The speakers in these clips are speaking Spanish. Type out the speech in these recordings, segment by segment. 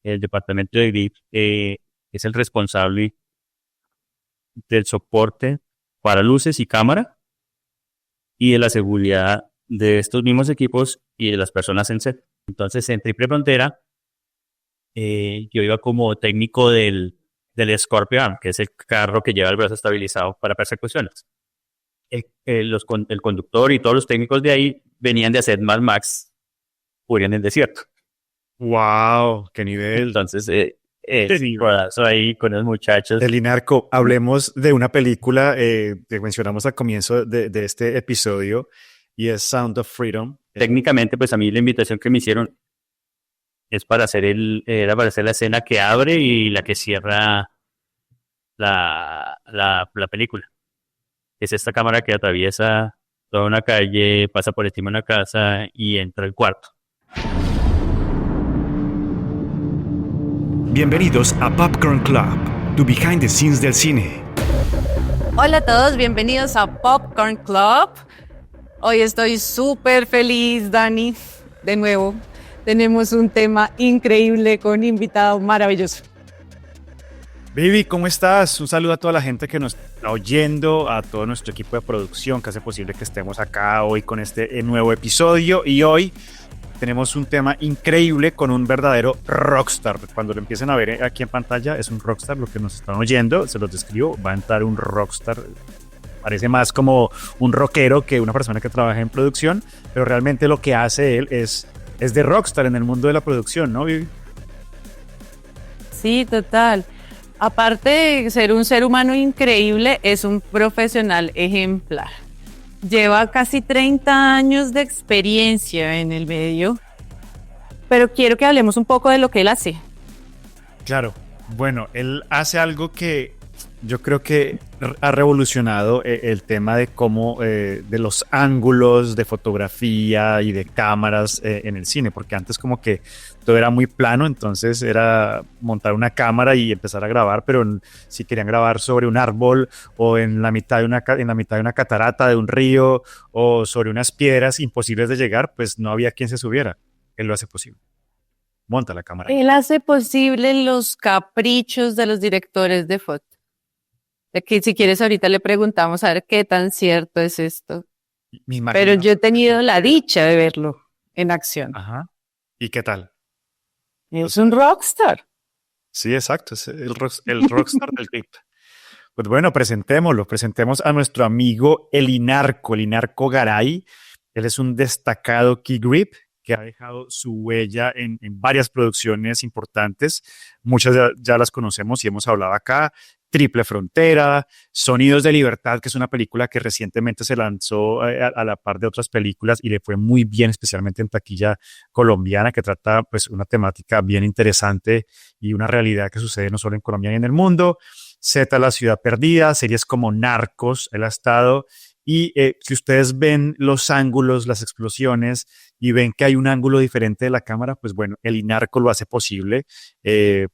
El departamento de grip es el responsable del soporte para luces y cámara y de la seguridad de estos mismos equipos y de las personas en set. Entonces, en Triple Frontera, yo iba como técnico del Scorpion, que es el carro que lleva el brazo estabilizado para persecuciones. El conductor y todos los técnicos de ahí venían de hacer Mad Max, en el desierto. Wow, qué nivel. Entonces, Qué sí, nivel. rodazo ahí con los muchachos. Elinarco, hablemos de una película que mencionamos al comienzo de este episodio y es Sound of Freedom. Técnicamente, pues a mí la invitación que me hicieron es para hacer era para hacer la escena que abre y la que cierra la película. Es esta cámara que atraviesa toda una calle, pasa por encima de una casa y entra al cuarto. Bienvenidos a Popcorn Club, tu behind the scenes del cine. Hola a todos, bienvenidos a Popcorn Club. Hoy estoy súper feliz, Dani. De nuevo, tenemos un tema increíble con invitado maravilloso. Vivi, ¿cómo estás? Un saludo a toda la gente que nos está oyendo, a todo nuestro equipo de producción que hace posible que estemos acá hoy con este nuevo episodio. Y hoy tenemos un tema increíble con un verdadero rockstar. Cuando lo empiecen a ver aquí en pantalla, es un rockstar, lo que nos están oyendo, se los describo, va a entrar un rockstar. Parece más como un rockero que una persona que trabaja en producción, pero realmente lo que hace él es de rockstar en el mundo de la producción, ¿no, Vivi? Sí, total. Aparte de ser un ser humano increíble, es un profesional ejemplar. Lleva casi 30 años de experiencia en el medio, pero quiero que hablemos un poco de lo que él hace. Claro, bueno, él hace algo que yo creo que ha revolucionado el tema de cómo, de los ángulos de fotografía y de cámaras en el cine, porque antes como que todo era muy plano, entonces era montar una cámara y empezar a grabar, pero si querían grabar sobre un árbol o en la mitad de en la mitad de una catarata de un río o sobre unas piedras imposibles de llegar, pues no había quien se subiera. Él lo hace posible. Monta la cámara ahí. Él hace posible los caprichos de los directores de foto. De que si quieres ahorita le preguntamos a ver qué tan cierto es esto. Me Pero imagino. yo he tenido la dicha de verlo en acción. Ajá. ¿Y qué tal? O Es sea, un rockstar. sí, exacto, es el rockstar del grip. Pues bueno, presentémoslo, presentemos a nuestro amigo Elinarco Garay. Él es un destacado key grip que ha dejado su huella en varias producciones importantes. Muchas ya las conocemos y hemos hablado acá. Triple Frontera, Sonidos de Libertad, que es una película que recientemente se lanzó a la par de otras películas y le fue muy bien, especialmente en taquilla colombiana, que trata pues una temática bien interesante y una realidad que sucede no solo en Colombia y en el mundo. Z, La Ciudad Perdida, series como Narcos, él ha estado. Y si ustedes ven los ángulos, las explosiones y ven que hay un ángulo diferente de la cámara, pues bueno, el Inarco lo hace posible,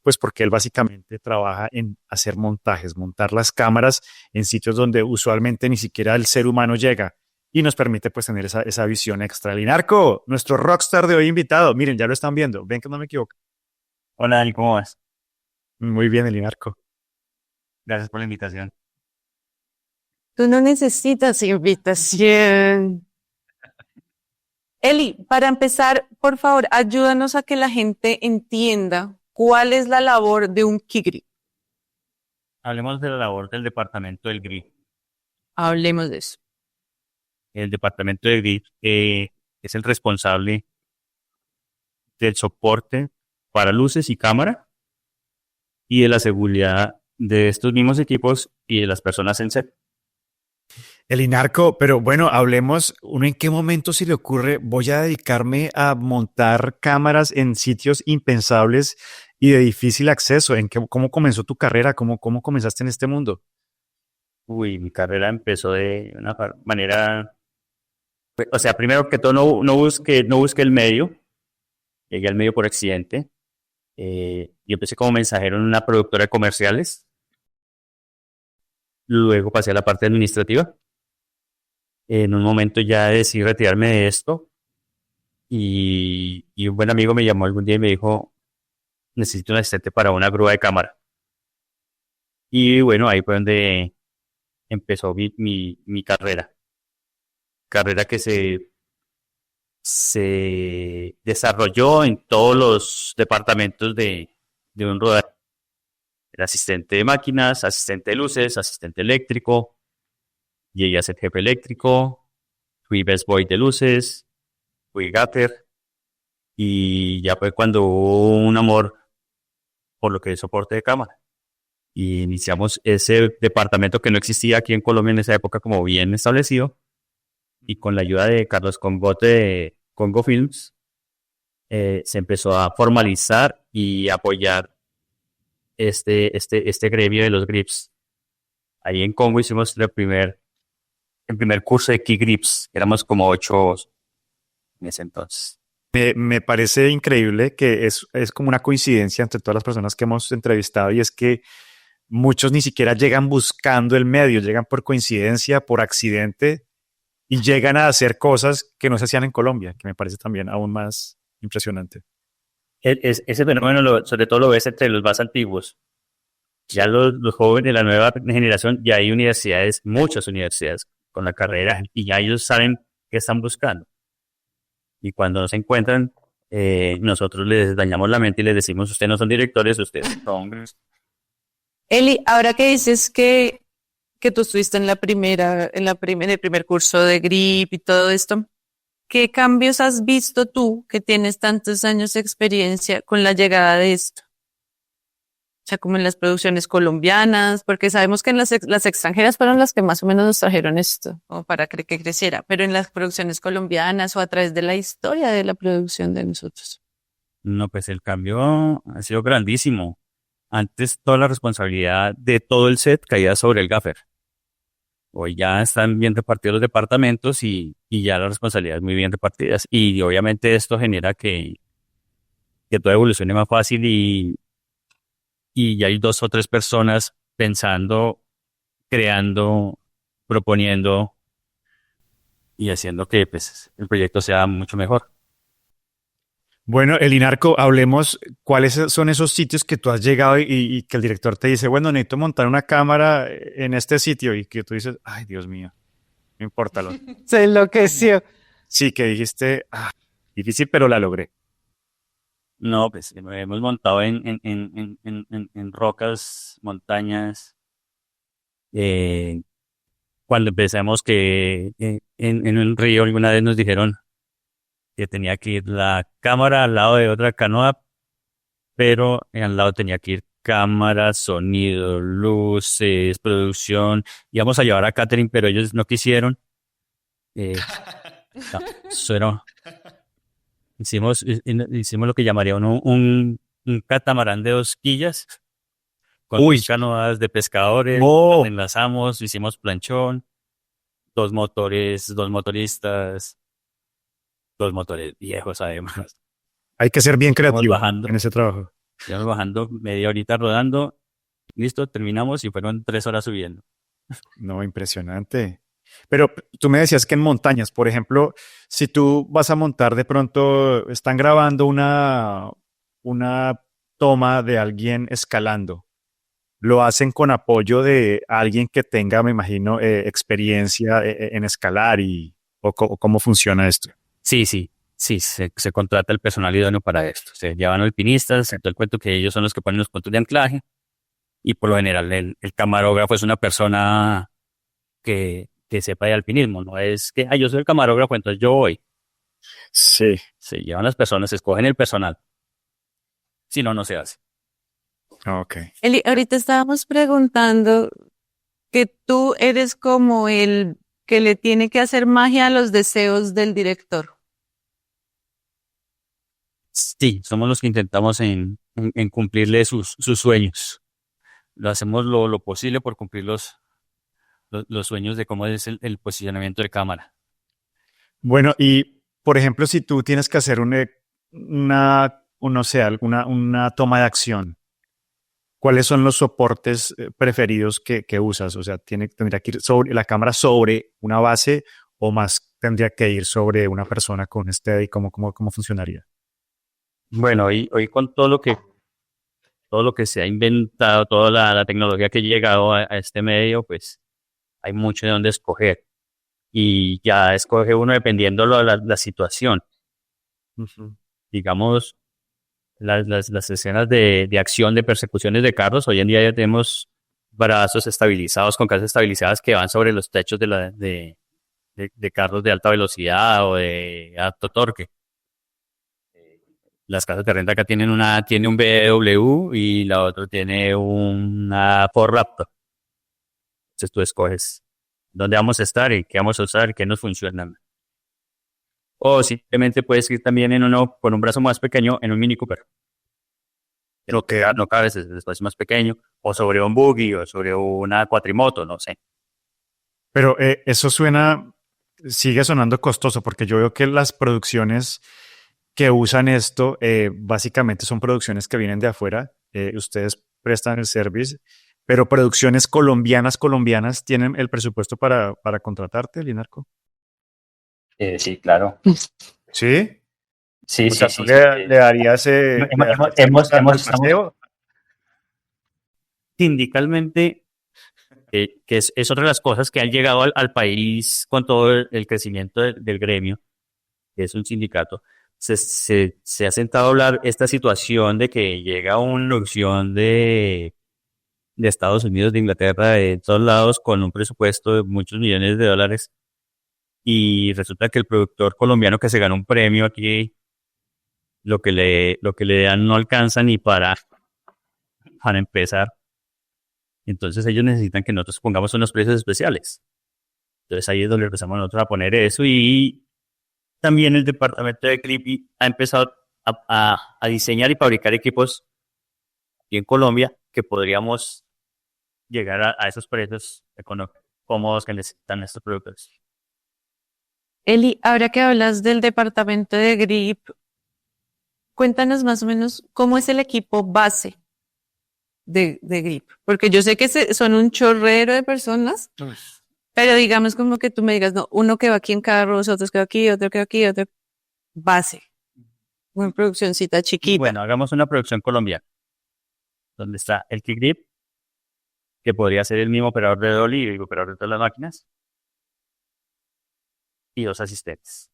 pues porque él básicamente trabaja en hacer montajes, montar las cámaras en sitios donde usualmente ni siquiera el ser humano llega y nos permite pues tener esa visión extra. El Inarco, nuestro rockstar de hoy invitado, miren, ya lo están viendo, ven que no me equivoco. Hola Dani, ¿cómo vas? Muy bien, el Inarco. Gracias por la invitación. Tú no necesitas invitación. Eli, para empezar, por favor, ayúdanos a que la gente entienda cuál es la labor de un Kigri. Hablemos de la labor del departamento del GRI. Hablemos de eso. El departamento del GRI es el responsable del soporte para luces y cámara y de la seguridad de estos mismos equipos y de las personas en set. El Inarco, pero bueno, hablemos, uno en qué momento se le ocurre, voy a dedicarme a montar cámaras en sitios impensables y de difícil acceso. ¿Cómo comenzó tu carrera? ¿Cómo comenzaste en este mundo? Uy, mi carrera empezó de una manera, o sea, primero que todo no busque el medio, llegué al medio por accidente. Yo empecé como mensajero en una productora de comerciales, luego pasé a la parte administrativa. En un momento ya decidí retirarme de esto y un buen amigo me llamó algún día y me dijo, necesito un asistente para una grúa de cámara. Y bueno, ahí fue donde empezó mi carrera. Carrera que se desarrolló en todos los departamentos de un rodaje. Era asistente de máquinas, asistente de luces, asistente eléctrico, llegué a ser jefe eléctrico, fui best boy de luces, fui gaffer, y ya fue cuando hubo un amor por lo que es soporte de cámara. Y iniciamos ese departamento que no existía aquí en Colombia en esa época como bien establecido, y con la ayuda de Carlos Congote de Congo Films, se empezó a formalizar y apoyar este gremio de los grips. Ahí en Congo hicimos el primer curso de Key Grips. Éramos como 8 en ese entonces. Me parece increíble que es como una coincidencia entre todas las personas que hemos entrevistado, y es que muchos ni siquiera llegan buscando el medio, llegan por coincidencia, por accidente, y llegan a hacer cosas que no se hacían en Colombia, que me parece también aún más impresionante. Ese fenómeno sobre todo lo ves entre los más antiguos. Ya los jóvenes de la nueva generación, ya hay universidades, muchas universidades con la carrera, y ya ellos saben qué están buscando. Y cuando nos encuentran, nosotros les dañamos la mente y les decimos: ustedes no son directores, ustedes son... Eli, ahora que dices que tú estuviste en el primer curso de GRIP y todo esto, ¿qué cambios has visto tú, que tienes tantos años de experiencia, con la llegada de esto? O sea, como en las producciones colombianas, porque sabemos que en las extranjeras fueron las que más o menos nos trajeron esto, como para que creciera, pero en las producciones colombianas o a través de la historia de la producción de nosotros. No, pues el cambio ha sido grandísimo. Antes toda la responsabilidad de todo el set caía sobre el gaffer. Hoy ya están bien repartidos los departamentos, y ya las responsabilidades muy bien repartidas. Y obviamente esto genera que todo evolucione más fácil, y ya hay 2 o 3 personas pensando, creando, proponiendo y haciendo que pues, el proyecto sea mucho mejor. Bueno, Elinarco, hablemos cuáles son esos sitios que tú has llegado y que el director te dice: bueno, necesito montar una cámara en este sitio, y que tú dices: ay, Dios mío, no importa. Se enloqueció. Sí, que dijiste: difícil, pero la logré. No, pues hemos montado en rocas, montañas. Cuando empezamos que en un río alguna vez nos dijeron que tenía que ir la cámara al lado de otra canoa, pero al lado tenía que ir cámara, sonido, luces, producción. Íbamos a llevar a catering, pero ellos no quisieron. No, eso era... Hicimos lo que llamaría uno un catamarán de 2 quillas con 2 canoas de pescadores. Oh. Nos enlazamos, hicimos planchón, 2 motores, 2 motoristas, 2 motores viejos además. Hay que ser bien creativo bajando en ese trabajo. Íbamos bajando media horita rodando, listo, terminamos y fueron 3 horas subiendo. No, impresionante. Pero tú me decías que en montañas, por ejemplo, si tú vas a montar, de pronto están grabando una toma de alguien escalando, ¿lo hacen con apoyo de alguien que tenga, me imagino, experiencia en escalar, o cómo funciona esto? Sí, se contrata el personal idóneo para esto. Se llevan alpinistas, todo el cuento, que ellos son los que ponen los puntos de anclaje, y por lo general el camarógrafo es una persona que sepa de alpinismo. No es que yo soy el camarógrafo, entonces yo voy. Sí. Se llevan las personas, se escogen el personal. Si no, no se hace. Ok. Eli, ahorita estábamos preguntando que tú eres como el que le tiene que hacer magia a los deseos del director. Sí, somos los que intentamos en cumplirle sus sueños. Lo hacemos lo posible por cumplir los sueños de cómo es el posicionamiento de cámara. Bueno, y por ejemplo, si tú tienes que hacer una toma de acción, ¿cuáles son los soportes preferidos que usas? O sea, ¿tendría que ir la cámara sobre una base, o más tendría que ir sobre una persona con steady? ¿Cómo funcionaría? Bueno, hoy con todo lo que todo lo que se ha inventado, toda la tecnología que ha llegado a este medio, pues hay mucho de dónde escoger. Y ya escoge uno dependiendo la situación. Ujú. Digamos, las escenas de acción, de persecuciones de carros, hoy en día ya tenemos brazos estabilizados con casas estabilizadas que van sobre los techos de carros de alta velocidad o de alto torque. Las casas de renta acá tiene un BMW y la otra tiene una Ford Raptor. Entonces tú escoges dónde vamos a estar y qué vamos a usar y qué nos funciona. O simplemente puedes ir también en uno con un brazo más pequeño en un Mini Cooper. Ok. No cabes, el espacio más pequeño. O sobre un buggy o sobre una cuatrimoto, no sé. Pero eso sigue sonando costoso porque yo veo que las producciones que usan esto básicamente son producciones que vienen de afuera. Ustedes prestan el service, pero producciones colombianas tienen el presupuesto para contratarte, Linarco. Sí, claro. ¿Sí? Sí, O sea, sí, tú sí, sí. le darías, le darías al paseo. Sindicalmente, que es otra de las cosas que han llegado al país con todo el crecimiento del gremio, que es un sindicato. Se ha sentado a hablar esta situación de que llega una producción de Estados Unidos, de Inglaterra, de todos lados, con un presupuesto de muchos millones de dólares. Y resulta que el productor colombiano que se ganó un premio aquí, lo que le dan no alcanza ni para empezar. Entonces ellos necesitan que nosotros pongamos unos precios especiales. Entonces ahí es donde empezamos nosotros a poner eso. Y también el departamento de Clippy ha empezado a diseñar y fabricar equipos aquí en Colombia que podríamos llegar a esos precios cómodos que necesitan estos productos. Eli, ahora que hablas del departamento de GRIP, cuéntanos más o menos cómo es el equipo base de GRIP, porque yo sé que son un chorrero de personas, pero digamos como que tú me digas, no, uno que va aquí en carros, otro que va aquí, otro base, una produccioncita chiquita. Bueno, hagamos una producción colombiana, donde está el Key Grip, que podría ser el mismo operador de dolly y el operador de todas las máquinas, y dos asistentes.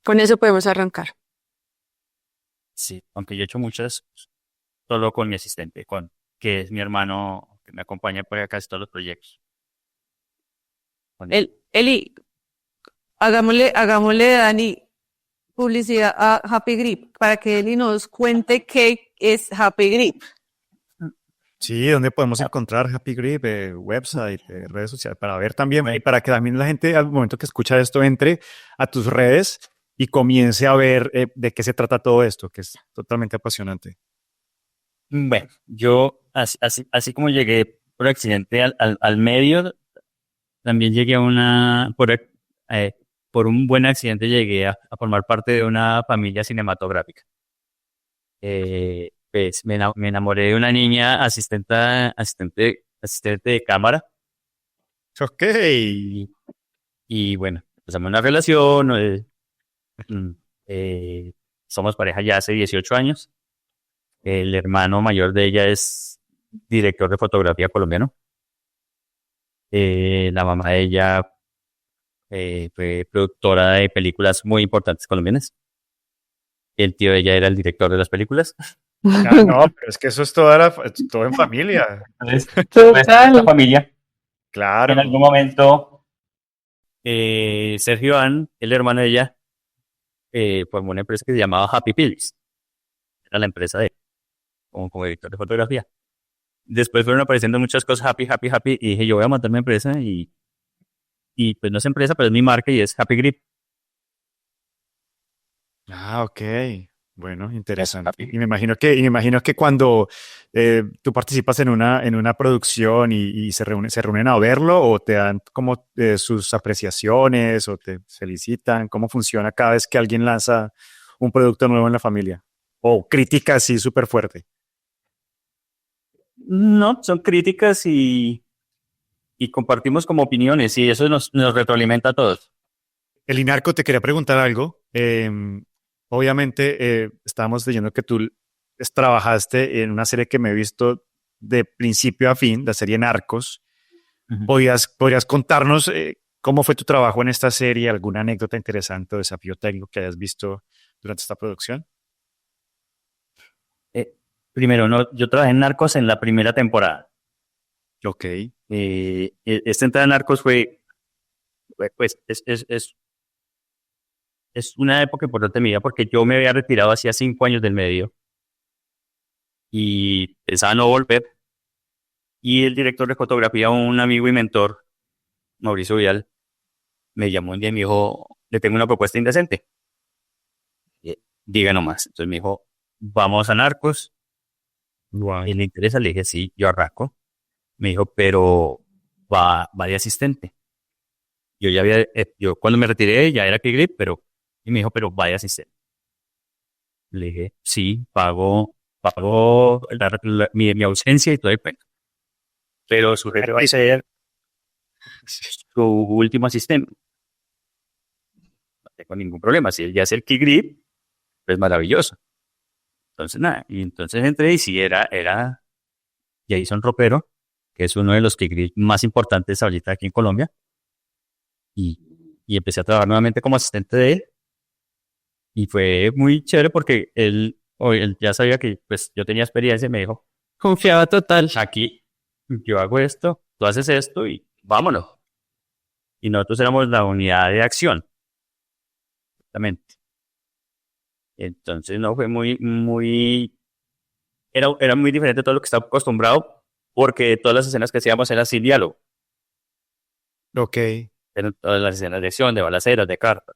Con eso podemos arrancar. Sí, aunque yo he hecho muchas solo con mi asistente, que es mi hermano que me acompaña por casi todos los proyectos. Eli, hagámosle, Dani, publicidad a Happy Grip para que Eli nos cuente qué es Happy Grip. Sí, ¿dónde podemos encontrar Happy Grip? Website, redes sociales, para ver también, y para que también la gente al momento que escucha esto entre a tus redes y comience a ver de qué se trata todo esto, que es totalmente apasionante. Bueno, yo así como llegué por accidente al medio, también llegué por un buen accidente llegué a formar parte de una familia cinematográfica. Pues me enamoré de una niña asistente de cámara Ok. y bueno, empezamos una relación, mm, eh, somos pareja ya hace 18 años. El hermano mayor de ella es director de fotografía colombiano. La mamá de ella fue productora de películas muy importantes colombianas. El tío de ella era el director de las películas. Ah, no, pero es que eso es todo en familia. Entonces, pues, esta familia, Claro. en algún momento, Sergio An, el hermano de ella, formó una empresa que se llamaba Happy Pills. Era la empresa de como director de fotografía. Después fueron apareciendo muchas cosas, Happy, y dije, yo voy a montar mi empresa y pues no es empresa, pero es mi marca y es Happy Grip. Ah, ok. Bueno, interesante. Happy. Y me imagino que cuando tú participas en una producción y se reúnen a verlo o te dan como sus apreciaciones o te felicitan, ¿cómo funciona cada vez que alguien lanza un producto nuevo en la familia? O crítica así súper fuerte. No, son críticas y compartimos como opiniones y eso nos retroalimenta a todos. Elinarco, te quería preguntar algo. Obviamente, estábamos leyendo que tú trabajaste en una serie que me he visto de principio a fin, la serie Narcos. Ujú. ¿Podrías contarnos cómo fue tu trabajo en esta serie? ¿Alguna anécdota interesante o desafío técnico que hayas visto durante esta producción? Primero, no, yo trabajé en Narcos en la primera temporada. Ok. Esta entrada en Narcos pues, es una época importante en mi vida porque yo me había retirado hacía 5 años del medio y pensaba no volver. Y el director de fotografía, un amigo y mentor, Mauricio Vidal, me llamó un día y me dijo, le tengo una propuesta indecente. Diga nomás. Entonces me dijo, vamos a Narcos. Guay. ¿Le interesa? Le dije, sí, yo arranco. Me dijo, pero va de asistente. Yo cuando me retiré ya era Grip, y me dijo, pero va de asistente. Le dije, sí, pago mi ausencia y todo el cuento. Pero su jefe va a ser su último asistente. No tengo ningún problema. Si él ya es el Grip, pues maravilloso. Entonces, nada. Y entonces entré y sí, era Jason Ropero, que es uno de los Grip más importantes ahorita aquí en Colombia. Y empecé a trabajar nuevamente como asistente de él. Y fue muy chévere porque él ya sabía que pues yo tenía experiencia y me dijo, Confiaba total. aquí yo hago esto, tú haces esto y vámonos. Y nosotros éramos la unidad de acción, exactamente. Entonces no fue era muy diferente de todo lo que estaba acostumbrado porque todas las escenas que hacíamos eran sin diálogo. Ok. Eran todas las escenas de acción, de balaceras, de cartas.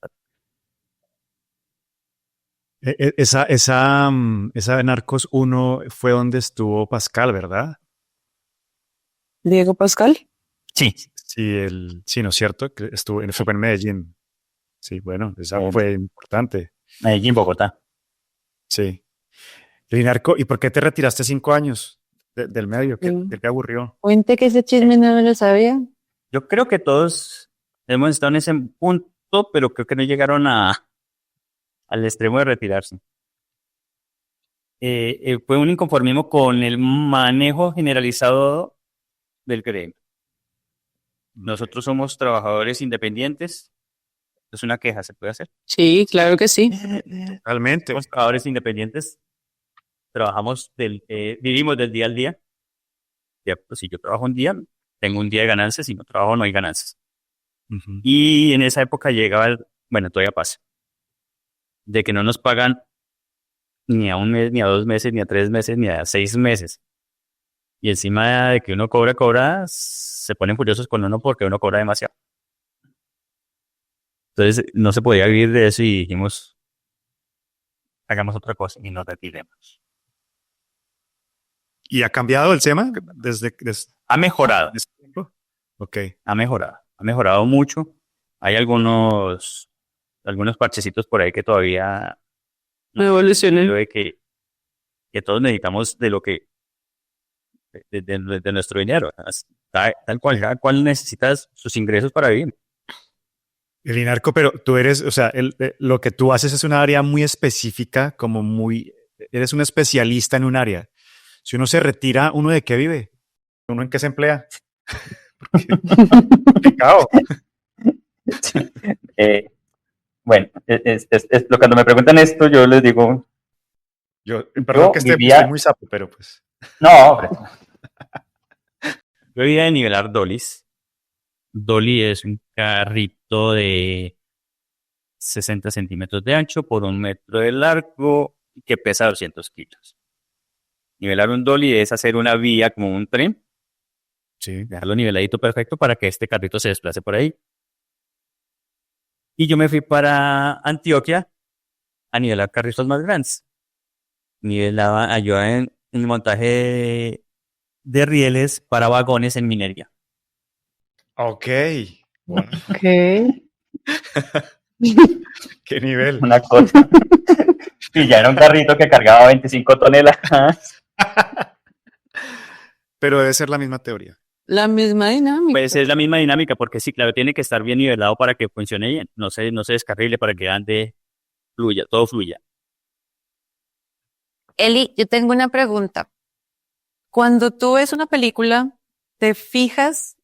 Esa de Narcos 1 fue donde estuvo Pascal, ¿verdad? Diego Pascal. Sí. Sí, ¿no es cierto? Que fue en Medellín. Sí, bueno, esa Eh, fue importante. Medellín, Bogotá. Sí. Y Narco, ¿y por qué te retiraste 5 años del medio? ¿Qué, Sí. qué te aburrió? Cuente que ese chisme no me lo sabía. Yo creo que todos hemos estado en ese punto, pero creo que no llegaron al extremo de retirarse. Fue un inconformismo con el manejo generalizado del gremio. Nosotros somos trabajadores independientes. Es una queja, ¿se puede hacer? Sí, claro que sí. Realmente. Somos trabajadores independientes. Vivimos del día al día. Ya, pues, si yo trabajo un día, tengo un día de ganancias. Si no trabajo, no hay ganancias. Ujú. Y en esa época llegaba, bueno, todavía pasa, de que no nos pagan ni a un mes, ni a 2 meses, ni a 3 meses, ni a 6 meses. Y encima de que uno cobra, se ponen furiosos con uno porque uno cobra demasiado. Entonces no se podía vivir de eso y dijimos, hagamos otra cosa y nos retiremos. ¿Y ha cambiado el tema Ha mejorado, ese tiempo? Ok. ha mejorado mucho. Hay algunos parchecitos por ahí que todavía No evolucioné. creo de que todos necesitamos de nuestro dinero. Tal cual, cada cual necesita sus ingresos para vivir. El Inarco, pero tú eres, o sea, lo que tú haces es una área muy específica, eres un especialista en un área. Si uno se retira, ¿uno de qué vive? ¿Uno en qué se emplea? Complicado. Bueno, cuando me preguntan esto, yo les digo, Perdón que estoy muy sapo, pero pues. no, hombre, Yo vivía de nivelar dolis. Dolly es un carrito de 60 centímetros de ancho por 1 metro de largo y que pesa 200 kilos. Nivelar un dolly es hacer una vía como un tren, Sí. dejarlo niveladito perfecto para que este carrito se desplace por ahí. Y yo me fui para Antioquia a nivelar carritos más grandes. Ayudaba en el montaje de rieles para vagones en minería. Ok. Bueno, Ok. qué nivel. una cosa. Y ya era un carrito que cargaba 25 toneladas. Pero debe ser la misma teoría. La misma dinámica. Pues es la misma dinámica, porque sí, claro, tiene que estar bien nivelado para que funcione bien. No se descarrile para que ande, todo fluya. Eli, yo tengo una pregunta. Cuando tú ves una película, ¿te fijas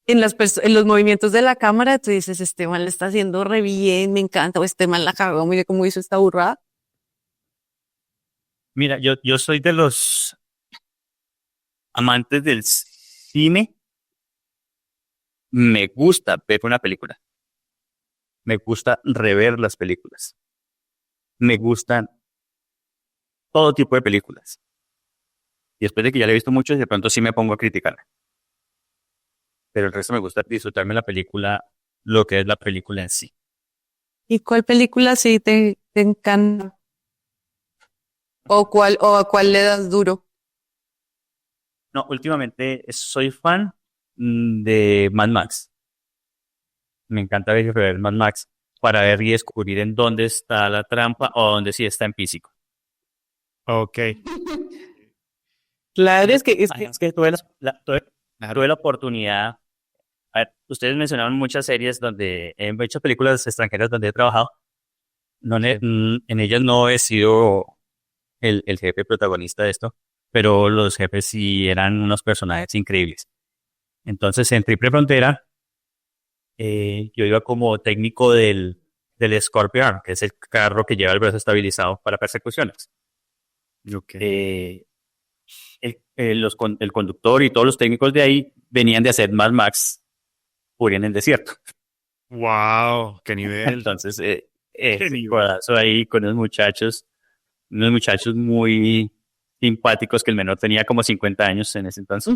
en los movimientos de la cámara? Tú dices, este man le está haciendo re bien, me encanta, o este man la cagó, mire cómo hizo esta burrada. Mira, yo soy de los amantes del cine. Me gusta ver una película. Me gusta rever las películas. Me gustan todo tipo de películas. Y después de que ya le he visto muchos, de pronto sí me pongo a criticar. Pero el resto me gusta disfrutarme la película, lo que es la película en sí. ¿Y cuál película sí te encanta? ¿O a cuál le das duro? No, últimamente soy fan de Mad Max. Me encanta ver y rever Mad Max para ver y descubrir en dónde está la trampa o dónde sí está en físico. Ok. Claro, Es que tuve la oportunidad. A ver, ustedes mencionaron muchas series donde, he hecho películas extranjeras donde he trabajado. En ellas no he sido el jefe protagonista de esto, pero los jefes sí eran unos personajes increíbles. Entonces, en Triple Frontera, yo iba como técnico del Scorpion, que es el carro que lleva el brazo estabilizado para persecuciones. Ok. El conductor y todos los técnicos de ahí venían de hacer Mad Max Furia en el desierto. Wow, qué nivel. Entonces, Qué ese nivel. codazo ahí con unos muchachos muy simpáticos, que el menor tenía como 50 años en ese entonces.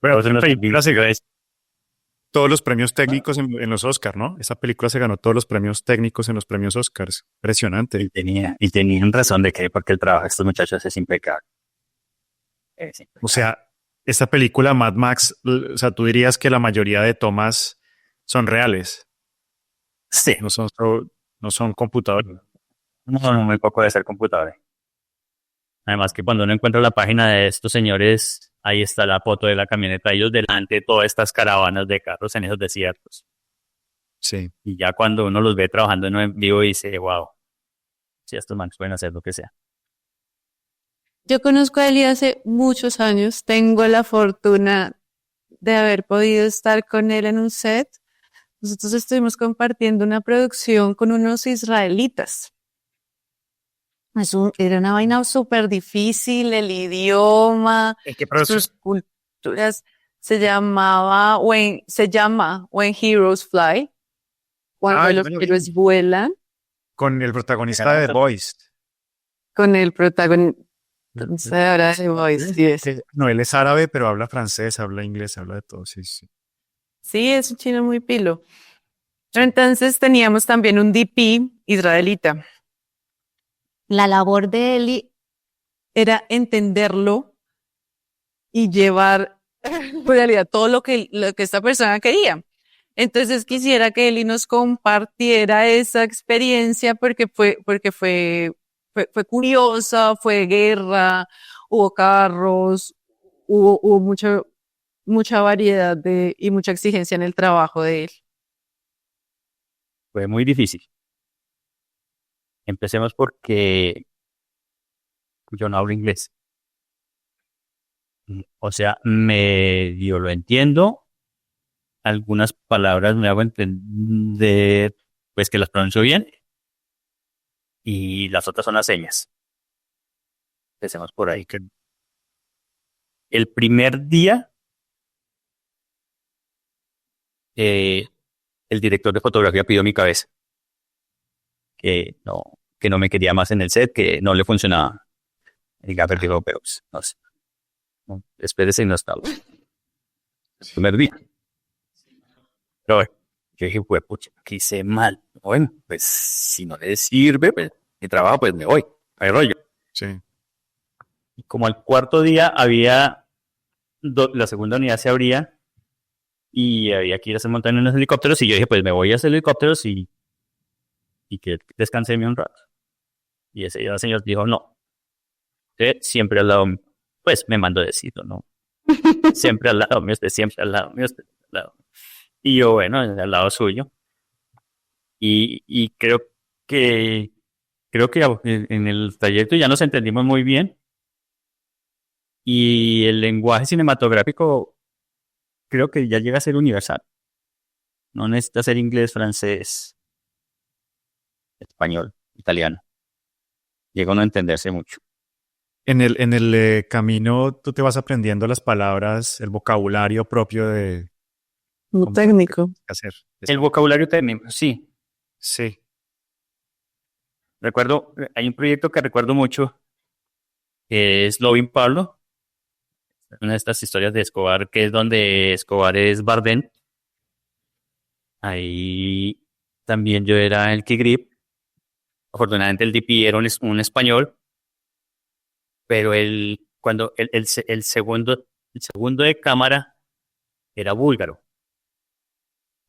Bueno, Todos unos esa película se ganó tipos. todos los premios técnicos en los Oscars, ¿no? Esa película se ganó todos los premios técnicos en los premios Oscars. Impresionante. Y tenían razón de que, porque el trabajo de estos muchachos es impecable. Es O impecable. sea, esta película Mad Max, o sea, tú dirías que la mayoría de tomas son reales, Sí, no son computadores. no, muy poco de ser computador. Además que cuando uno encuentra la página de estos señores, ahí está la foto de la camioneta, ellos delante de todas estas caravanas de carros en esos desiertos. Sí. Y ya cuando uno los ve trabajando en vivo, dice, wow, si estos manos pueden hacer lo que sea. yo conozco a Eli hace muchos años. Tengo la fortuna de haber podido estar con él en un set. Nosotros estuvimos compartiendo una producción con unos israelitas. Era una vaina súper difícil, el idioma, ¿En qué producción? sus culturas. Se llama When Heroes Fly, cuando Ah, los yo lo vi. héroes vuelan, Con el protagonista de The Voice. con el protagonista ahora de Voice, sí es. No, él es árabe, pero habla francés, habla inglés, habla de todo. Sí, sí. Sí, es un chino muy pilo. Pero entonces teníamos también un DP israelita. La labor de Eli era entenderlo y llevar en realidad todo lo que esta persona quería. Entonces quisiera que Eli nos compartiera esa experiencia fue curiosa, fue guerra, hubo carros, hubo mucha variedad y mucha exigencia en el trabajo de él. Fue muy difícil. Empecemos porque yo no hablo inglés. O sea, medio lo entiendo. Algunas palabras me hago entender, pues que las pronuncio bien. Y las otras son las señas. Empecemos por ahí. Ok. El primer día, el director de fotografía pidió mi cabeza. Que no me quería más en el set, que no le funcionaba. El gaffer dijo, pero pues, no sé. No, espérese y no está. El primer día. Pero bueno, yo dije, pues, pucha, ¿qué hice mal? Bueno, pues, si no le sirve, pues, mi trabajo, pues me voy. Hay rollo. Sí. Y como al cuarto día la segunda unidad se abría y había que ir a hacer montaña en los helicópteros, y yo dije, pues me voy a hacer helicópteros y que descanse un rato. Y ese señor dijo, no, usted siempre al lado mío. Pues me mandó decirlo, ¿no? Siempre al lado mío, usted siempre al lado mío, usted al lado mío. Y yo, bueno, al lado suyo. Y creo que creo que en el trayecto ya nos entendimos muy bien y el lenguaje cinematográfico creo que ya llega a ser universal. No necesita ser inglés, francés, español, italiano. Llega uno a entenderse mucho. En el camino tú te vas aprendiendo las palabras, el vocabulario propio de Muy cómo técnico. hacer. El vocabulario técnico, sí. Sí. Recuerdo, hay un proyecto que recuerdo mucho, que es Loving Pablo, una de estas historias de Escobar, que es donde Escobar es Bardem. Ahí también yo era el Key Grip. Afortunadamente el DP era un español, pero cuando el segundo de cámara era búlgaro.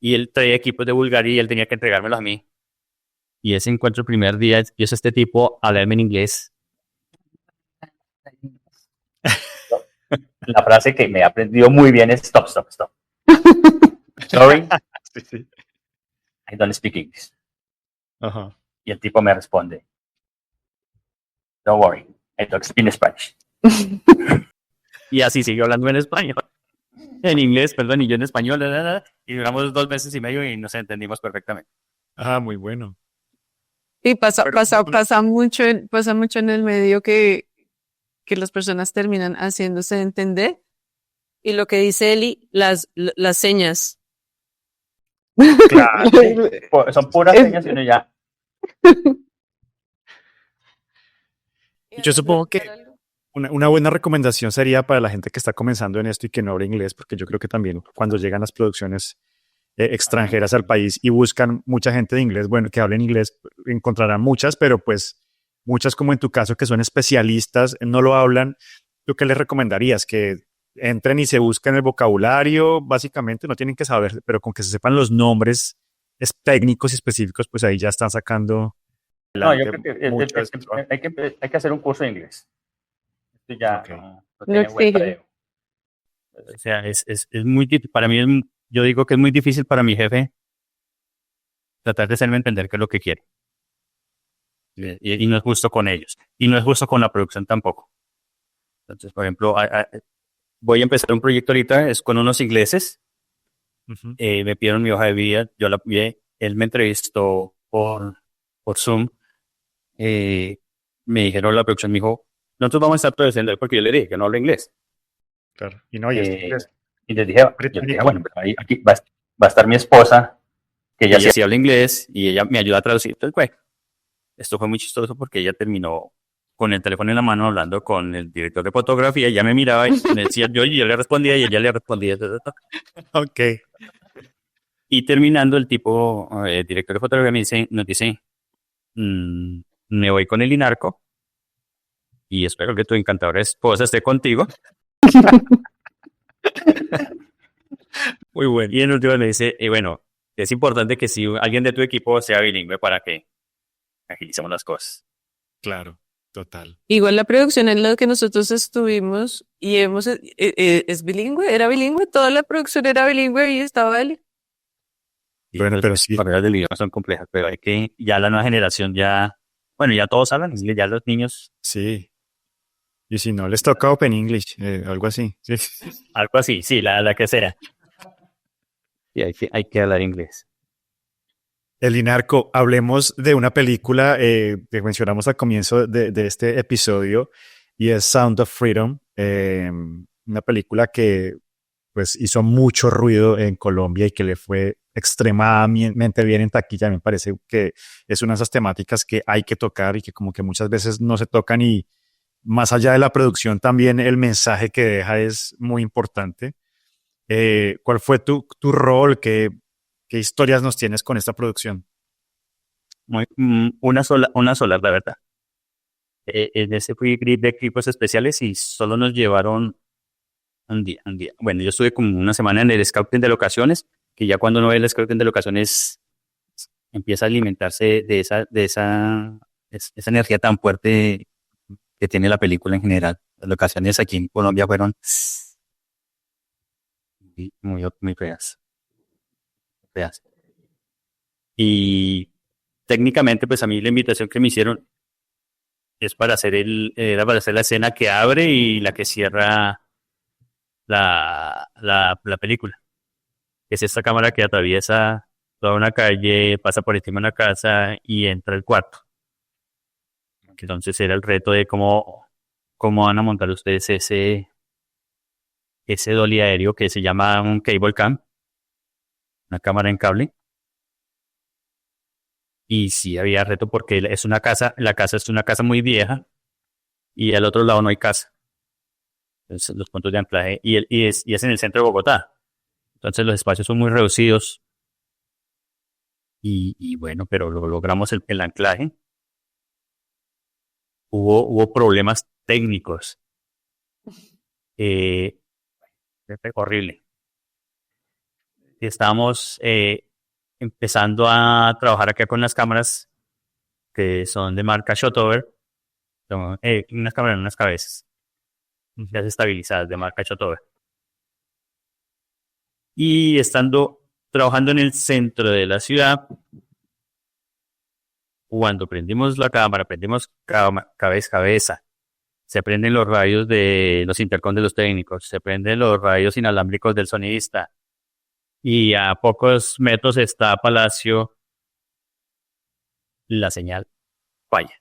Y él traía equipos de Bulgaria y él tenía que entregármelos a mí. Y ese encuentro el primer día, empiezo a este tipo a hablarme en inglés. La frase que me he aprendido muy bien es stop, stop, stop. Sorry, Sí, sí. I don't speak English. Ajá. Y el tipo me responde, don't worry, I talk in Spanish. Y así siguió hablando en español. En inglés, perdón, y yo en español. Y duramos 2 meses y medio y nos entendimos perfectamente. Ah, muy bueno. Y pasa, Pero- pasa mucho, pasa mucho en el medio que las personas terminan haciéndose entender. Y lo que dice Eli, las señas. Claro. Son puras señas y uno ya, Yo supongo que una buena recomendación sería para la gente que está comenzando en esto y que no habla inglés, porque yo creo que también cuando llegan las producciones extranjeras al país y buscan mucha gente de inglés, bueno, que hablen inglés, encontrarán muchas, pero pues muchas como en tu caso que son especialistas, no lo hablan. ¿Tú qué les recomendarías? Que entren y se busquen el vocabulario, básicamente no tienen que saber, pero con que se sepan los nombres técnicos y específicos, pues ahí ya están sacando no, yo adelante creo que mucho de este trabajo. hay que hacer un curso de inglés. Esto ya Ok. no tiene vuelta de... O sea, es muy difícil. Para mí, yo digo que es muy difícil para mi jefe tratar de hacerme entender qué es lo que quiere. Y no es justo con ellos. Y no es justo con la producción tampoco. Entonces, por ejemplo, voy a empezar un proyecto ahorita, es con unos ingleses. Ujú. Me pidieron mi hoja de vida, yo la envié. Él me entrevistó por Zoom. Me dijeron, la producción me dijo, nosotros vamos a estar traduciendo porque yo le dije que no hablo inglés. Claro. Y no, y este Eh, inglés y les dije, británico. bueno, pero ahí, aquí va a estar mi esposa, que ella Ella sí sí habla inglés y ella me ayuda a traducir. Entonces, bueno, esto fue muy chistoso porque ella terminó con el teléfono en la mano hablando con el director de fotografía. Ella me miraba y me decía yo y yo le respondía y ella le respondía. Ok. Y terminando, el tipo, director de fotografía, nos dice, me voy con el Inarco y espero que tu encantadora esposa esté contigo. Muy bueno. Y en último me dice, bueno, es importante que si alguien de tu equipo sea bilingüe para que agilicemos las cosas. Claro, total. Igual la producción en la que nosotros estuvimos y es bilingüe, era bilingüe, toda la producción era bilingüe y estaba él. Y Bueno, pues, pero las sí, barreras del idioma son complejas, pero hay que, ya la nueva generación ya, bueno, ya todos hablan inglés, ya los niños, sí. Y si no, les toca Open English, algo así. Sí. algo así, sí, la que sea. Y hay que hablar inglés. El Inarco, hablemos de una película que mencionamos al comienzo de este episodio y es Sound of Freedom, una película que pues hizo mucho ruido en Colombia y que le fue extremadamente bien en taquilla. Me parece que es una de esas temáticas que hay que tocar y que como que muchas veces no se tocan y más allá de la producción también el mensaje que deja es muy importante. ¿Cuál fue tu rol? ¿Qué historias nos tienes con esta producción? Una sola, la verdad. En ese fui grid de equipos especiales y solo nos llevaron un día. Bueno, yo estuve como una semana en el scouting de locaciones, que ya cuando uno ve el scouting de locaciones empieza a alimentarse esa energía tan fuerte que tiene la película en general. Las locaciones aquí en Colombia fueron muy feas, feas. Y técnicamente, pues a mí la invitación que me hicieron, es para hacer era para hacer la escena que abre y la que cierra la película. Es esta cámara que atraviesa toda una calle, pasa por encima de una casa y entra al cuarto. Entonces era el reto de cómo van a montar ustedes ese dolly aéreo que se llama un cable cam, una cámara en cable. Y sí había reto porque es una casa, la casa es una casa muy vieja y al otro lado no hay casa. Entonces, los puntos de anclaje y es en el centro de Bogotá. Entonces los espacios son muy reducidos y bueno, pero logramos el anclaje. Hubo problemas técnicos. Fue horrible. Estábamos empezando a trabajar acá con las cámaras que son de marca Shotover. Son, unas cámaras en unas cabezas. Ya estabilizadas de marca Shotover. Y estando trabajando en el centro de la ciudad, cuando prendimos la cámara, prendimos cabeza, se prenden los radios de los intercom de los técnicos, se prenden los radios inalámbricos del sonidista, y a pocos metros está Palacio, la señal falla.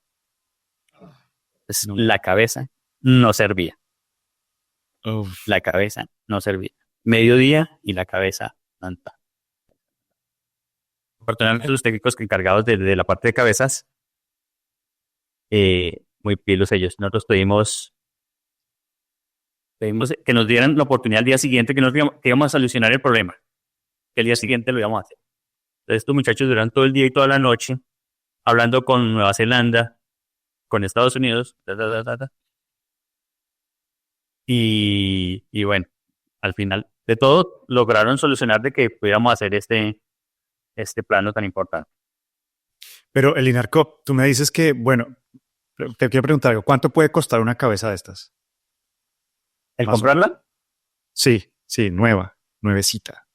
Entonces, la cabeza no servía. La cabeza no servía. Mediodía y la cabeza tanta. Afortunadamente los técnicos encargados de la parte de cabezas, muy pilos ellos. Nosotros pedimos que nos dieran la oportunidad al día siguiente, que íbamos a solucionar el problema, que el día siguiente lo íbamos a hacer. Entonces estos muchachos duran todo el día y toda la noche hablando con Nueva Zelanda, con Estados Unidos, y bueno, al final de todo lograron solucionar de que pudiéramos hacer este plano tan importante. Pero Elinarco, tú me dices que, bueno, te quiero preguntar algo. ¿Cuánto puede costar una cabeza de estas? ¿El Más o comprarla? Sí, nuevecita.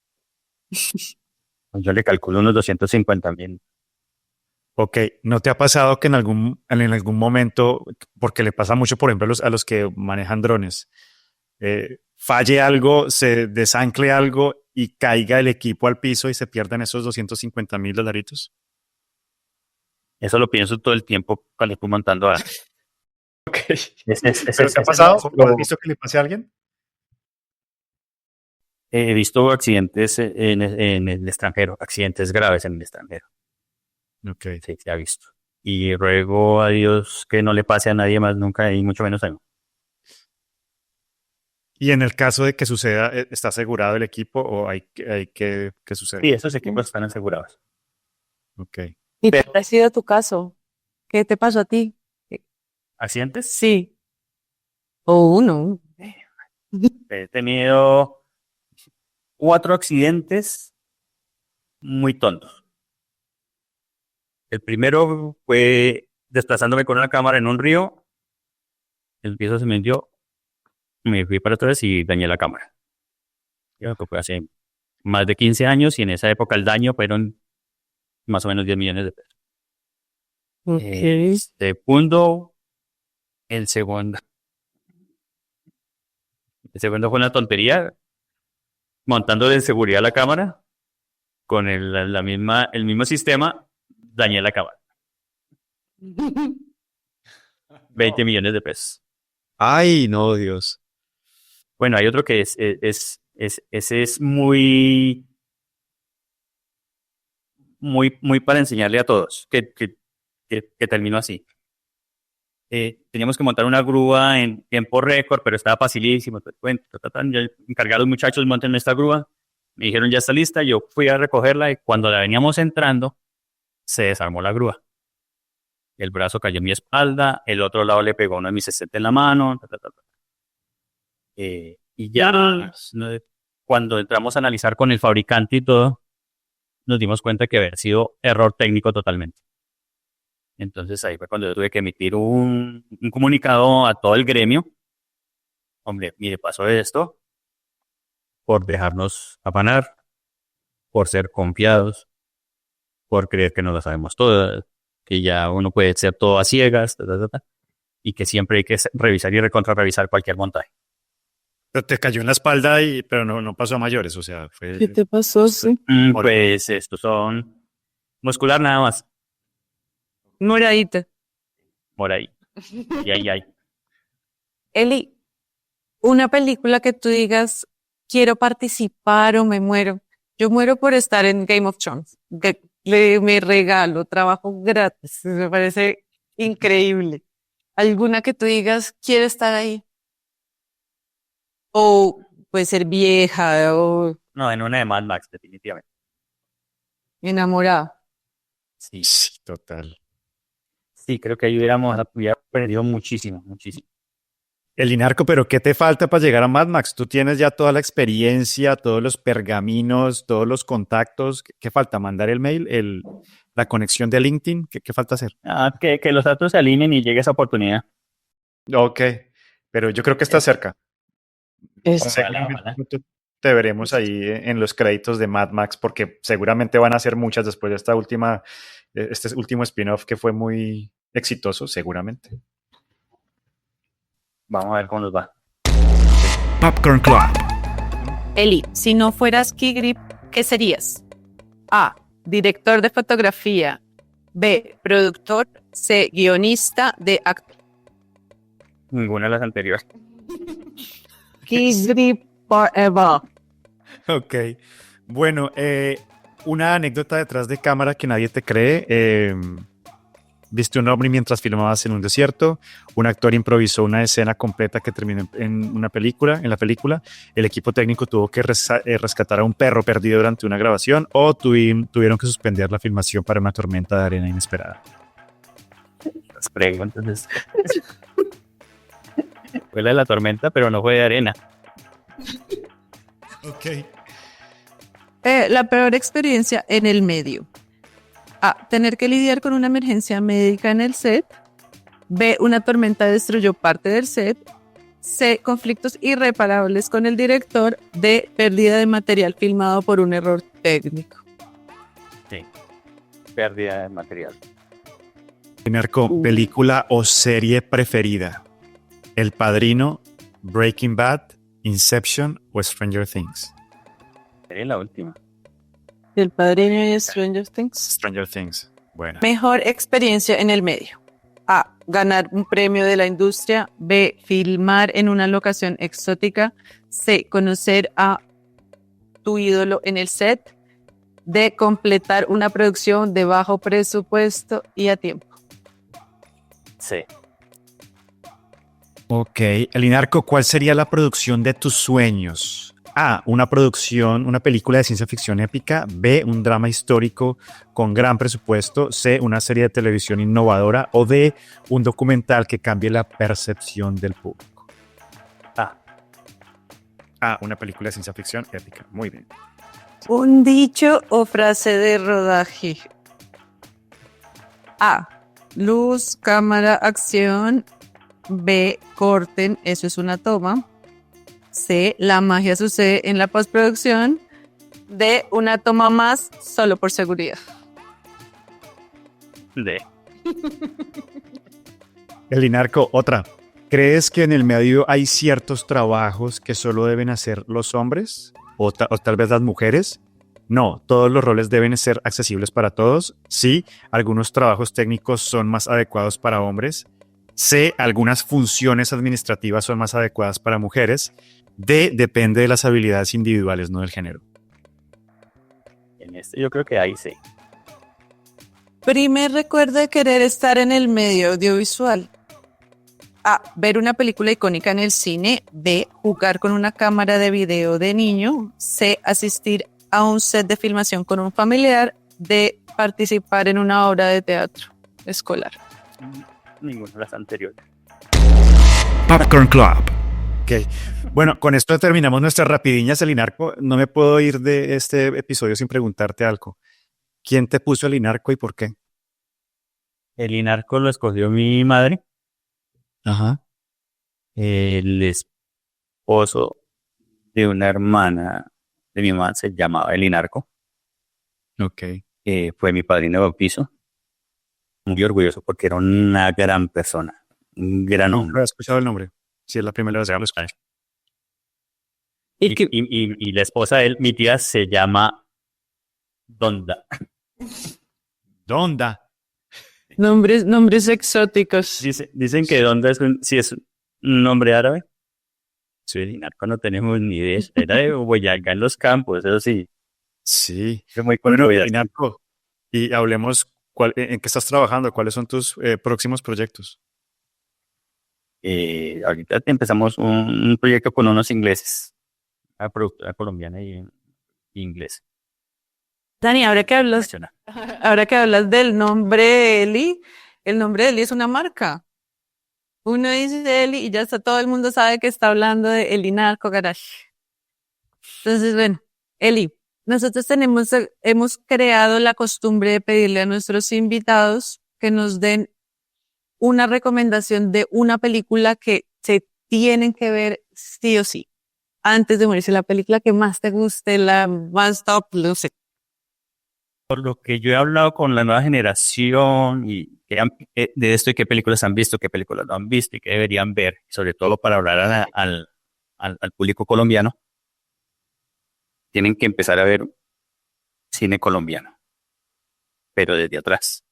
Yo le calculo unos 250,000. Ok, ¿no te ha pasado que en algún momento, porque le pasa mucho, por ejemplo, a los que manejan drones, falle algo, se desancle algo y caiga el equipo al piso y se pierdan esos $250,000? Eso lo pienso todo el tiempo cuando estoy montando a... Ok. ¿Pero te ha pasado? ¿Lo has visto que le pase a alguien? He visto accidentes en el extranjero, accidentes graves en el extranjero. Ok. Sí, se ha visto. Y ruego a Dios que no le pase a nadie más nunca y mucho menos a mí. Y en el caso de que suceda, ¿está asegurado el equipo o hay que suceder? Sí, esos equipos están asegurados. Ok. ¿Y cuál ha sido tu caso? ¿Qué te pasó a ti? ¿Accidentes? Sí. O uno. He tenido 4 accidentes muy tontos. El primero fue desplazándome con una cámara en un río. El piso se me hundió. Me fui para atrás y dañé la cámara. Creo que fue hace más de 15 años y en esa época el daño fueron más o menos 10 millones de pesos. Okay. Segundo, el segundo fue una tontería. Montando de seguridad la cámara, con el mismo sistema, dañé la cámara. 20 millones de pesos. Ay, no, Dios. Bueno, hay otro que ese es muy para enseñarle a todos, que terminó así. Teníamos que montar una grúa en tiempo récord, pero estaba facilísimo. Bueno, yo encargué a los muchachos, monten esta grúa. Me dijeron, ya está lista. Yo fui a recogerla y cuando la veníamos entrando, se desarmó la grúa. El brazo cayó en mi espalda, el otro lado le pegó uno de mis 60 en la mano. Y ya, cuando entramos a analizar con el fabricante y todo, nos dimos cuenta que había sido error técnico totalmente. Entonces ahí fue cuando yo tuve que emitir un comunicado a todo el gremio. Hombre, mire, pasó esto por dejarnos afanar, por ser confiados, por creer que no lo sabemos todas, que ya uno puede ser todo a ciegas, y que siempre hay que revisar y revisar cualquier montaje. Pero te cayó en la espalda, pero no pasó a mayores, o sea, fue... ¿Qué te pasó? Sí. Pues estos son muscular nada más, Moradita. por ahí. Y ahí hay. Eli, una película que tú digas, quiero participar o me muero. Yo muero por estar en Game of Thrones. Me regalo, trabajo gratis. Me parece increíble. ¿Alguna que tú digas, quiero estar ahí? O puede ser vieja o No, en una de Mad Max, definitivamente. enamorada. Sí, Sí, total. sí, creo que ahí hubiera perdido muchísimo, muchísimo. Elinarco, pero ¿qué te falta para llegar a Mad Max? Tú tienes ya toda la experiencia, todos los pergaminos, todos los contactos. ¿Qué falta? ¿Mandar el mail? ¿La conexión de LinkedIn? ¿Qué falta hacer? Que los datos se alineen y llegue esa oportunidad. Ok, pero yo creo que está cerca. Es Ojalá. Te veremos ahí en los créditos de Mad Max, porque seguramente van a ser muchas después de este último spin-off que fue muy exitoso, seguramente. Vamos a ver cómo nos va. Popcorn Club. Eli, si no fueras Key Grip, ¿qué serías? A. Director de fotografía. B. Productor. C. Guionista. D. Actor. Ninguna de las anteriores. Key Grip forever. Ok. Bueno, una anécdota detrás de cámara que nadie te cree. Viste un ovni mientras filmabas en un desierto. Un actor improvisó una escena completa que terminó en la película. El equipo técnico tuvo que rescatar a un perro perdido durante una grabación o tuvieron que suspender la filmación para una tormenta de arena inesperada. Las preguntas. Fue la de la tormenta, pero no fue de arena. Ok. La peor experiencia en el medio. A. Tener que lidiar con una emergencia médica en el set. B. Una tormenta destruyó parte del set. C. Conflictos irreparables con el director. D. Pérdida de material filmado por un error técnico. Sí. Pérdida de material. Elinarco, película o serie preferida. El Padrino, Breaking Bad, Inception o Stranger Things. Sería la última. El Padrino y Stranger Things. Stranger Things. Bueno. Mejor experiencia en el medio. A. Ganar un premio de la industria. B. Filmar en una locación exótica. C. Conocer a tu ídolo en el set. D. Completar una producción de bajo presupuesto y a tiempo. Sí. Ok. Elinarco, ¿cuál sería la producción de tus sueños? A, una película de ciencia ficción épica. B, un drama histórico con gran presupuesto. C, una serie de televisión innovadora. O D, un documental que cambie la percepción del público. A, una película de ciencia ficción épica. Muy bien. Un dicho o frase de rodaje. A. Luz, cámara, acción. B. Corten, eso es una toma. C. La magia sucede en la postproducción. D. Una toma más solo por seguridad. D. Elinarco, otra. ¿Crees que en el medio hay ciertos trabajos que solo deben hacer los hombres o tal vez las mujeres? No, todos los roles deben ser accesibles para todos. Sí, algunos trabajos técnicos son más adecuados para hombres. C, algunas funciones administrativas son más adecuadas para mujeres. D, depende de las habilidades individuales, no del género. En este yo creo que ahí sí. Primer recuerdo de querer estar en el medio audiovisual. A. Ver una película icónica en el cine. B. Jugar con una cámara de video de niño. C. Asistir a un set de filmación con un familiar. D. Participar en una obra de teatro escolar. Ninguna de las anteriores. Popcorn Club. Ok. Bueno, con esto terminamos nuestras rapidiñas, Elinarco. No me puedo ir de este episodio sin preguntarte algo. ¿Quién te puso Elinarco y por qué? El Inarco lo escogió mi madre. Ajá. El esposo de una hermana de mi mamá se llamaba El Inarco. Ok. Fue mi padrino de bautizo. Muy orgulloso porque era una gran persona. Un gran No hombre. había escuchado el nombre. Sí, es la primera vez que lo escucho. Y la esposa de él, mi tía, se llama Donda. Donda. Nombres exóticos. Dicen que Donda sí es un nombre árabe. Soy el Inarco, no tenemos ni idea. Era de Boyacá en los campos, eso sí. Sí. Es muy Bueno, controversial. Inarco, y hablemos en qué estás trabajando, cuáles son tus próximos proyectos. Ahorita empezamos un proyecto con unos ingleses, una productora colombiana y inglesa. Dani, ahora que hablas del nombre de Eli, el nombre de Eli es una marca. Uno dice Eli y ya está, todo el mundo sabe que está hablando de Eli Narco Garage. Entonces, bueno, Eli, nosotros hemos creado la costumbre de pedirle a nuestros invitados que nos den una recomendación de una película que se tienen que ver sí o sí antes de morirse, la película que más te guste, la más top, no sé. Por lo que yo he hablado con la nueva generación y de esto y qué películas han visto, qué películas no han visto y qué deberían ver, sobre todo para hablar al público colombiano, tienen que empezar a ver cine colombiano, pero desde atrás.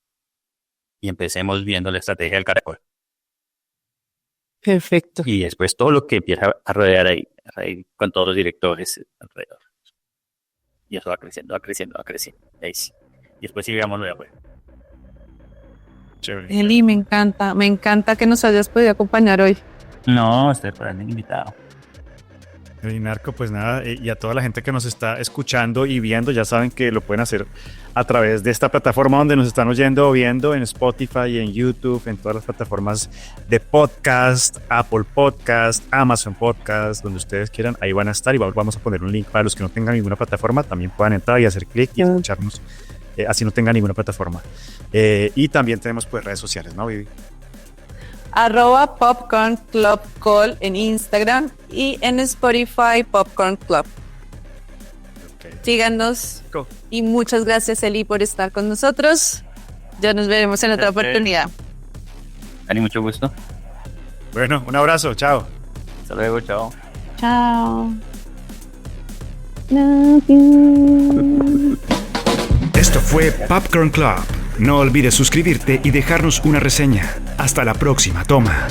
Y empecemos viendo la estrategia del caracol. Perfecto. Y después todo lo que empieza a rodear ahí con todos los directores alrededor. Y eso va creciendo. Ahí sí. Y después sí veámoslo de afuera. Chévere. Eli, me encanta que nos hayas podido acompañar hoy. No, estoy para el invitado. Narco, pues nada, y a toda la gente que nos está escuchando y viendo, ya saben que lo pueden hacer a través de esta plataforma donde nos están oyendo o viendo, en Spotify, en YouTube, en todas las plataformas de podcast, Apple Podcast, Amazon Podcast, donde ustedes quieran, ahí van a estar y vamos a poner un link para los que no tengan ninguna plataforma, también puedan entrar y hacer clic y escucharnos, así no tengan ninguna plataforma. Y también tenemos pues redes sociales, ¿no, Vivi? @Popcorn Club Call en Instagram y en Spotify Popcorn Club. Okay. Síganos Cool. y muchas gracias Eli por estar con nosotros. Ya nos veremos en otra oportunidad. Dani, mucho gusto. Bueno, un abrazo, chao. Hasta luego, chao. Chao. Love you. Esto fue Popcorn Club. No olvides suscribirte y dejarnos una reseña. Hasta la próxima toma.